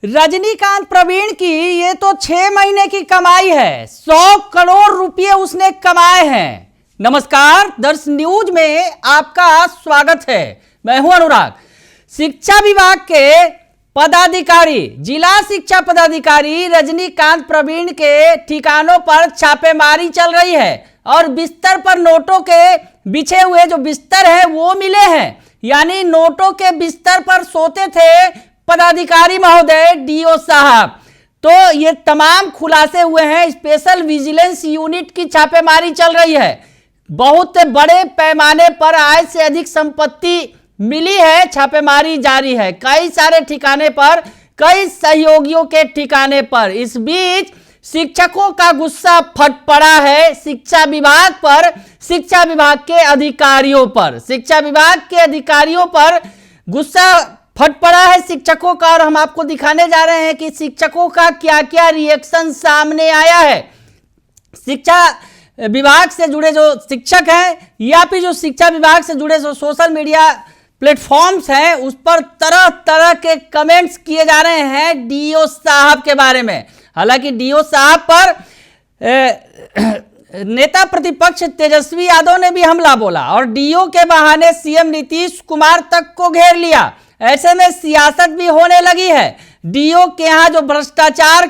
रजनीकांत प्रवीण की ये तो 6 महीने की कमाई है। 100 करोड़ रुपए उसने कमाए हैं। नमस्कार, दर्श न्यूज में आपका स्वागत है। मैं हूं अनुराग। शिक्षा विभाग के पदाधिकारी, जिला शिक्षा पदाधिकारी रजनीकांत प्रवीण के ठिकानों पर छापेमारी चल रही है और बिस्तर पर नोटों के बिछे हुए जो बिस्तर है वो मिले हैं। यानी नोटों के बिस्तर पर सोते थे पदाधिकारी महोदय, डीओ साहब। तो ये तमाम खुलासे हुए हैं। स्पेशल विजिलेंस यूनिट की छापेमारी चल रही है। बहुत बड़े पैमाने पर आय से अधिक संपत्ति मिली है, छापेमारी जारी है कई सारे ठिकाने पर, कई सहयोगियों के ठिकाने पर। इस बीच शिक्षकों का गुस्सा फट पड़ा है शिक्षा विभाग पर, शिक्षा विभाग के अधिकारियों पर। शिक्षा विभाग के अधिकारियों पर गुस्सा फट पड़ा है शिक्षकों का, और हम आपको दिखाने जा रहे हैं कि शिक्षकों का क्या क्या रिएक्शन सामने आया है। शिक्षा विभाग से जुड़े जो शिक्षक हैं या फिर जो शिक्षा विभाग से जुड़े जो सोशल मीडिया प्लेटफॉर्म्स हैं उस पर तरह तरह के कमेंट्स किए जा रहे हैं डीओ साहब के बारे में। हालांकि डीओ साहब पर नेता प्रतिपक्ष तेजस्वी यादव ने भी हमला बोला और डीओ के बहाने सीएम नीतीश कुमार तक को घेर लिया। ऐसे में सियासत भी होने लगी है। डीओ के यहाँ जो भ्रष्टाचार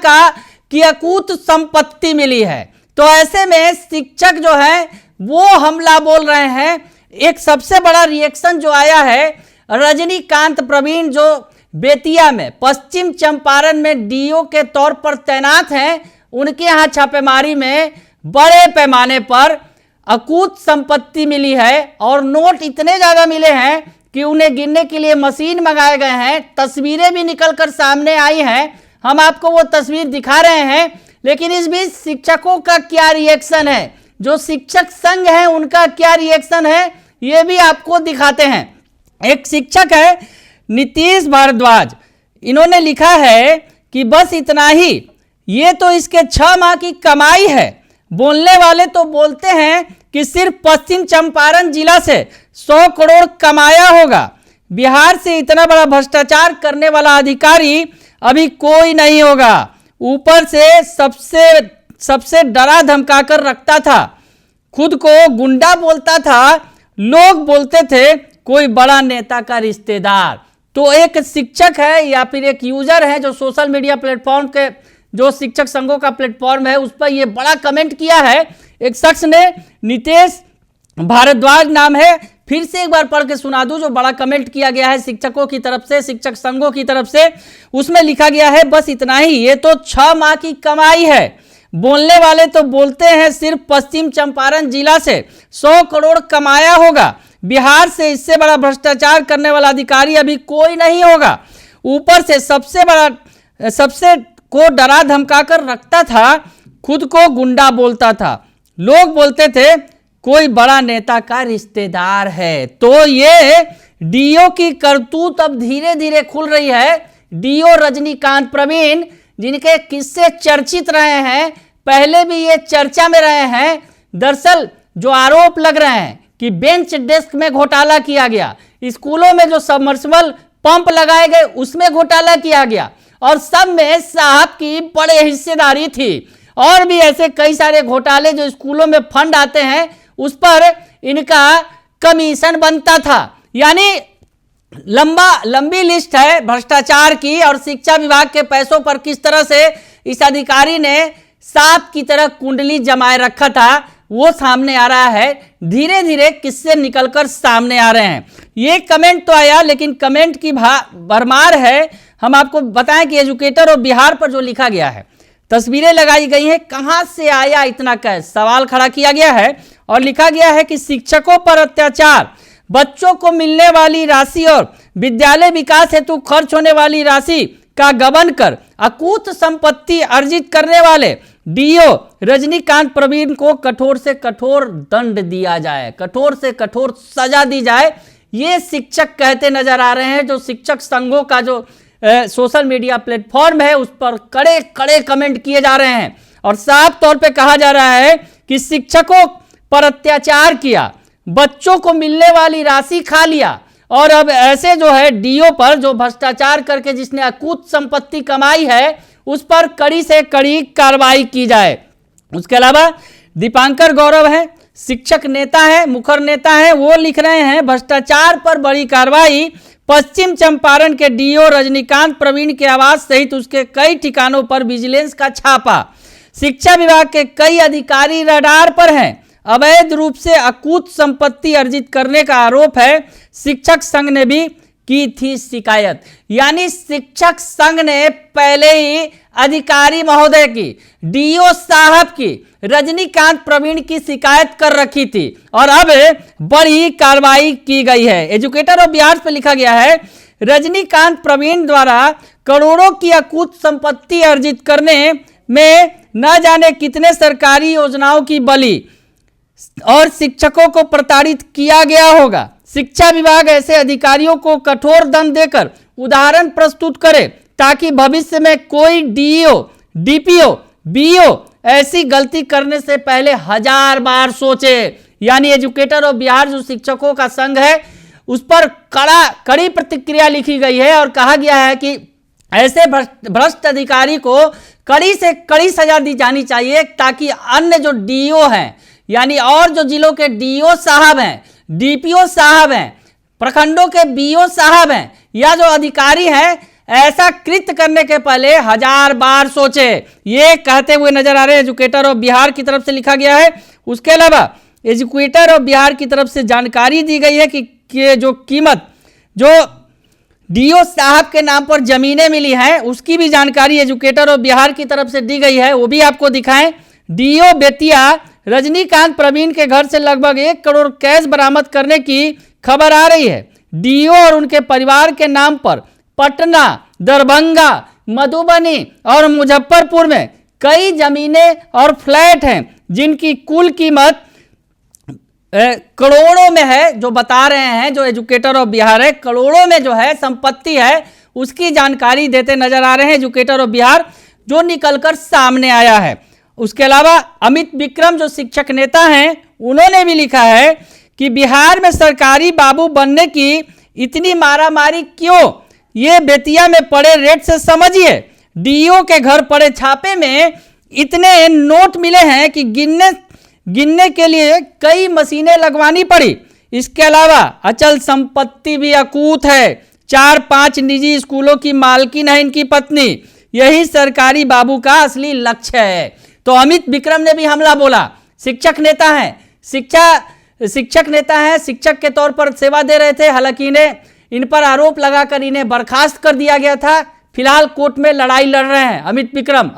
की अकूत संपत्ति मिली है, तो ऐसे में शिक्षक जो है वो हमला बोल रहे हैं। एक सबसे बड़ा रिएक्शन जो आया है, रजनीकांत प्रवीण जो बेतिया में, पश्चिम चंपारण में डीओ के तौर पर तैनात हैं, उनके यहाँ छापेमारी में बड़े पैमाने पर अकूत संपत्ति मिली है और नोट इतने ज्यादा मिले हैं कि उन्हें गिनने के लिए मशीन मंगाए गए हैं। तस्वीरें भी निकलकर सामने आई हैं, हम आपको वो तस्वीर दिखा रहे हैं। लेकिन इस बीच शिक्षकों का क्या रिएक्शन है, जो शिक्षक संघ है उनका क्या रिएक्शन है, ये भी आपको दिखाते हैं। एक शिक्षक है नीतीश भारद्वाज, इन्होंने लिखा है कि बस इतना ही, ये तो इसके 6 माह की कमाई है। बोलने वाले तो बोलते हैं कि सिर्फ पश्चिम चंपारण जिला से 100 करोड़ कमाया होगा। बिहार से इतना बड़ा भ्रष्टाचार करने वाला अधिकारी अभी कोई नहीं होगा। ऊपर से सबसे डरा धमका कर रखता था, खुद को गुंडा बोलता था, लोग बोलते थे कोई बड़ा नेता का रिश्तेदार। तो एक शिक्षक है या फिर एक यूजर है जो सोशल मीडिया प्लेटफॉर्म के जो शिक्षक संघों का प्लेटफॉर्म है उस पर ये बड़ा कमेंट किया है। एक शख्स ने, नीतीश भारद्वाज नाम है, फिर से एक बार पढ़ के सुना दूं जो बड़ा कमेंट किया गया है शिक्षकों की तरफ से, शिक्षक संघों की तरफ से। उसमें लिखा गया है बस इतना ही, ये तो 6 माह की कमाई है। बोलने वाले तो बोलते हैं सिर्फ पश्चिम चंपारण जिला से 100 करोड़ कमाया होगा। बिहार से इससे बड़ा भ्रष्टाचार करने वाला अधिकारी अभी कोई नहीं होगा। ऊपर से सबसे को डरा धमका कर रखता था, खुद को गुंडा बोलता था, लोग बोलते थे कोई बड़ा नेता का रिश्तेदार है। तो ये डीओ की करतूत अब धीरे धीरे खुल रही है। डीओ रजनीकांत प्रवीण, जिनके किस्से चर्चित रहे हैं, पहले भी ये चर्चा में रहे हैं। दरअसल जो आरोप लग रहे हैं कि बेंच डेस्क में घोटाला किया गया, स्कूलों में जो सबमर्सिबल पंप लगाए गए उसमें घोटाला किया गया, और सब में साहब की बड़े हिस्सेदारी थी। और भी ऐसे कई सारे घोटाले जो स्कूलों में फंड आते हैं उस पर इनका कमीशन बनता था। यानी लंबी लिस्ट है भ्रष्टाचार की, और शिक्षा विभाग के पैसों पर किस तरह से इस अधिकारी ने सांप की तरह कुंडली जमाए रखा था वो सामने आ रहा है। धीरे धीरे किस्से निकलकर सामने आ रहे हैं। ये कमेंट तो आया, लेकिन कमेंट की भरमार है। हम आपको बताएं कि एजुकेटर और बिहार पर जो लिखा गया है, तस्वीरें लगाई गई हैं, कहां से आया इतना कैश, सवाल खड़ा किया गया है। और लिखा गया है कि शिक्षकों पर अत्याचार, बच्चों को मिलने वाली राशि और विद्यालय विकास हेतु खर्च होने वाली राशि का गबन कर अकूत संपत्ति अर्जित करने वाले डीओ रजनीकांत प्रवीण को कठोर से कठोर दंड दिया जाए, कठोर से कठोर सजा दी जाए, ये शिक्षक कहते नजर आ रहे हैं। जो शिक्षक संघों का जो सोशल मीडिया प्लेटफॉर्म है उस पर कड़े कड़े कमेंट किए जा रहे हैं और साफ तौर पे कहा जा रहा है कि शिक्षकों पर अत्याचार किया, बच्चों को मिलने वाली राशि खा लिया और अब ऐसे जो है डीओ पर जो भ्रष्टाचार करके जिसने अकूत संपत्ति कमाई है उस पर कड़ी से कड़ी कार्रवाई की जाए। उसके अलावा दीपांकर गौरव हैं, शिक्षक नेता है, मुखर नेता है, वो लिख रहे हैं भ्रष्टाचार पर बड़ी कार्रवाई। पश्चिम चंपारण के डीओ रजनीकांत प्रवीण के आवास सहित उसके कई ठिकानों पर विजिलेंस का छापा। शिक्षा विभाग के कई अधिकारी रडार पर हैं। अवैध रूप से अकूत संपत्ति अर्जित करने का आरोप है। शिक्षक संघ ने भी की थी शिकायत। यानी शिक्षक संघ ने पहले ही अधिकारी महोदय की, डीओ साहब की, रजनीकांत प्रवीण की शिकायत कर रखी थी और अब बड़ी कार्रवाई की गई है। एजुकेटर ऑफ बिहार पे लिखा गया है रजनीकांत प्रवीण द्वारा करोड़ों की अकूत संपत्ति अर्जित करने में न जाने कितने सरकारी योजनाओं की बलि और शिक्षकों को प्रताड़ित किया गया होगा। शिक्षा विभाग ऐसे अधिकारियों को कठोर दंड देकर उदाहरण प्रस्तुत करे ताकि भविष्य में कोई डीईओ, डीपीओ, बीईओ ऐसी गलती करने से पहले 1000 बार सोचे। यानी एजुकेटर ऑफ बिहार जो शिक्षकों का संघ है उस पर कड़ी प्रतिक्रिया लिखी गई है और कहा गया है कि ऐसे भ्रष्ट अधिकारी को कड़ी से कड़ी सजा दी जानी चाहिए ताकि अन्य जो डीओ हैं यानी और जो जिलों के डीओ साहब हैं, डीपीओ साहब हैं, प्रखंडों के बीओ साहब हैं या जो अधिकारी हैं ऐसा कृत्य करने के पहले 1000 बार सोचे। ये कहते हुए नजर आ रहे हैं एजुकेटर ऑफ बिहार की तरफ से लिखा गया है। उसके अलावा एजुकेटर ऑफ बिहार की तरफ से जानकारी दी गई है कि जो कीमत जो डीओ साहब के नाम पर जमीनें मिली हैं उसकी भी जानकारी एजुकेटर ऑफ बिहार की तरफ से दी गई है, वो भी आपको दिखाएं। डीओ बेतिया रजनीकांत प्रवीण के घर से लगभग 1 करोड़ कैश बरामद करने की खबर आ रही है। डीओ और उनके परिवार के नाम पर पटना, दरभंगा, मधुबनी और मुजफ्फरपुर में कई जमीनें और फ्लैट हैं जिनकी कुल कीमत करोड़ों में है। जो बता रहे हैं जो एजुकेटर ऑफ बिहार है, करोड़ों में जो है संपत्ति है उसकी जानकारी देते नजर आ रहे हैं एजुकेटर ऑफ बिहार, जो निकलकर सामने आया है। उसके अलावा अमित विक्रम जो शिक्षक नेता हैं उन्होंने भी लिखा है कि बिहार में सरकारी बाबू बनने की इतनी मारामारी क्यों, ये बेतिया में पड़े रेट से समझिए। डीओ के घर पड़े छापे में इतने नोट मिले हैं कि गिनने के लिए कई मशीनें लगवानी पड़ी। इसके अलावा अचल संपत्ति भी अकूत है। 4-5 निजी स्कूलों की मालकिन है इनकी पत्नी। यही सरकारी बाबू का असली लक्ष्य है। तो अमित विक्रम ने भी हमला बोला। शिक्षक नेता हैं, शिक्षक नेता हैं, शिक्षक के तौर पर सेवा दे रहे थे। हालांकि इन पर आरोप लगाकर इन्हें बर्खास्त कर दिया गया था। फिलहाल कोर्ट में लड़ाई लड़ रहे हैं अमित विक्रम,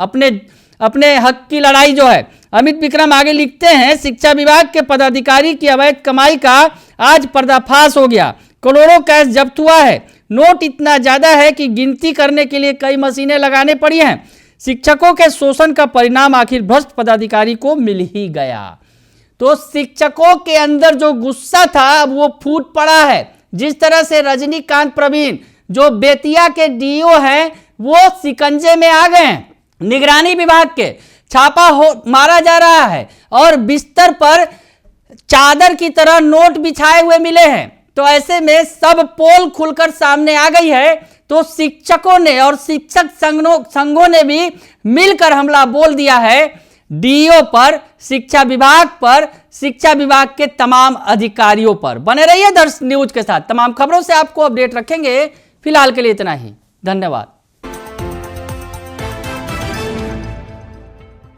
अपने हक की लड़ाई जो है। अमित विक्रम आगे लिखते हैं शिक्षा विभाग के पदाधिकारी की अवैध कमाई का आज पर्दाफाश हो गया। करोड़ों कैश जब्त हुआ है। नोट इतना ज्यादा है कि गिनती करने के लिए कई मशीनें लगाने पड़ी हैं। शिक्षकों के शोषण का परिणाम आखिर भ्रष्ट पदाधिकारी को मिल ही गया। तो शिक्षकों के अंदर जो गुस्सा था वो फूट पड़ा है। जिस तरह से रजनीकांत प्रवीण जो बेतिया के डीओ हैं वो शिकंजे में आ गए हैं। निगरानी विभाग के छापा मारा जा रहा है और बिस्तर पर चादर की तरह नोट बिछाए हुए मिले हैं। तो ऐसे में सब पोल खुलकर सामने आ गई है। तो शिक्षकों ने और शिक्षक संघों ने भी मिलकर हमला बोल दिया है डीओ पर, शिक्षा विभाग पर, शिक्षा विभाग के तमाम अधिकारियों पर। बने रहिए दर्श न्यूज के साथ, तमाम खबरों से आपको अपडेट रखेंगे। फिलहाल के लिए इतना ही, धन्यवाद।